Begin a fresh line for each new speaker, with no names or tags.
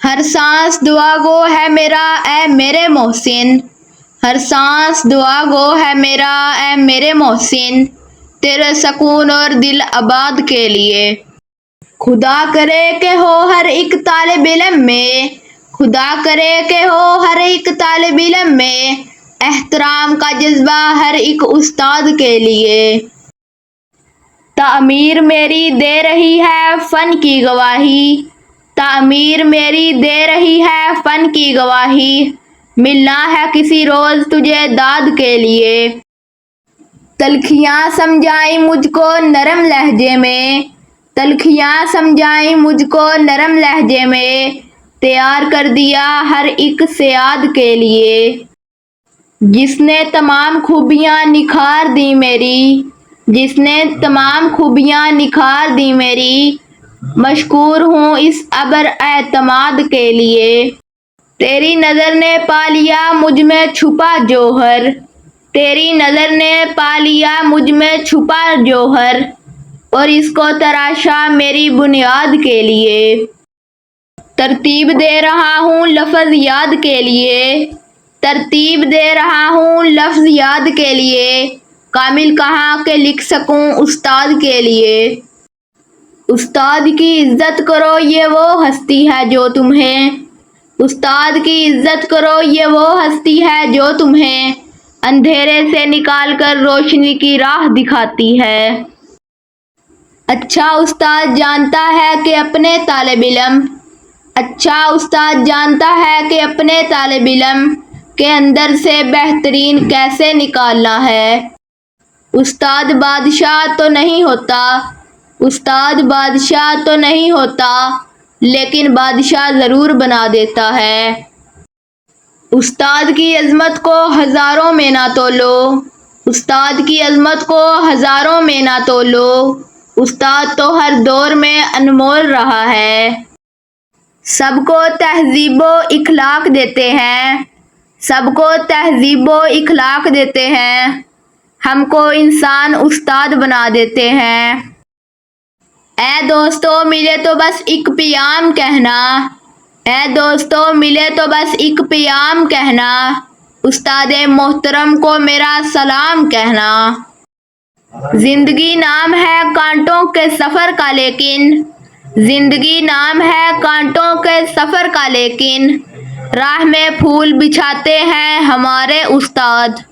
ہر سانس دعا گو ہے میرا اے میرے محسن، ہر سانس دعا گو ہے میرا اے میرے محسن، تیرے سکون اور دل آباد کے لیے۔ خدا کرے کہ ہو ہر ایک طالب علم میں، خدا کرے کہ ہو ہر ایک طالب علم میں، احترام کا جذبہ ہر ایک استاد کے لیے۔ تعمیر میری دے رہی ہے فن کی گواہی، تعمیر میری دے رہی ہے فن کی گواہی، ملنا ہے کسی روز تجھے داد کے لیے۔ تلخیاں سمجھائیں مجھ کو نرم لہجے میں، تلخیاں سمجھائیں مجھ کو نرم لہجے میں، تیار کر دیا ہر ایک صیاد کے لیے۔ جس نے تمام خوبیاں نکھار دی میری، جس نے تمام خوبیاں نکھار دی میری، مشکور ہوں اس ابر اعتماد کے لیے۔ تیری نظر نے پا لیا مجھ میں چھپا جوہر، تیری نظر نے پا لیا مجھ میں چھپا جوہر، اور اس کو تراشا میری بنیاد کے لیے۔ ترتیب دے رہا ہوں لفظ یاد کے لیے، ترتیب دے رہا ہوں لفظ یاد کے لیے، کامل کہاں کہ لکھ سکوں استاد کے لیے۔ استاد کی عزت کرو یہ وہ ہستی ہے جو تمہیں، استاد کی عزت کرو یہ وہ ہستی ہے جو تمہیں، اندھیرے سے نکال کر روشنی کی راہ دکھاتی ہے۔ اچھا استاد جانتا ہے کہ اپنے طالب علم، اچھا استاد جانتا ہے کہ اپنے طالب علم کے اندر سے بہترین کیسے نکالنا ہے۔ استاد بادشاہ تو نہیں ہوتا، استاد بادشاہ تو نہیں ہوتا، لیکن بادشاہ ضرور بنا دیتا ہے۔ استاد کی عظمت کو ہزاروں میں نہ تولو، استاد کی عظمت کو ہزاروں میں نہ تولو، استاد تو ہر دور میں انمول رہا ہے۔ سب کو تہذیب و اخلاق دیتے ہیں، سب کو تہذیب و اخلاق دیتے ہیں، ہم کو انسان استاد بنا دیتے ہیں۔ اے دوستو ملے تو بس ایک پیام کہنا، اے دوستو ملے تو بس ایک پیام کہنا، استاد محترم کو میرا سلام کہنا۔ زندگی نام ہے کانٹوں کے سفر کا لیکن، زندگی نام ہے کانٹوں کے سفر کا لیکن، راہ میں پھول بچھاتے ہیں ہمارے استاد۔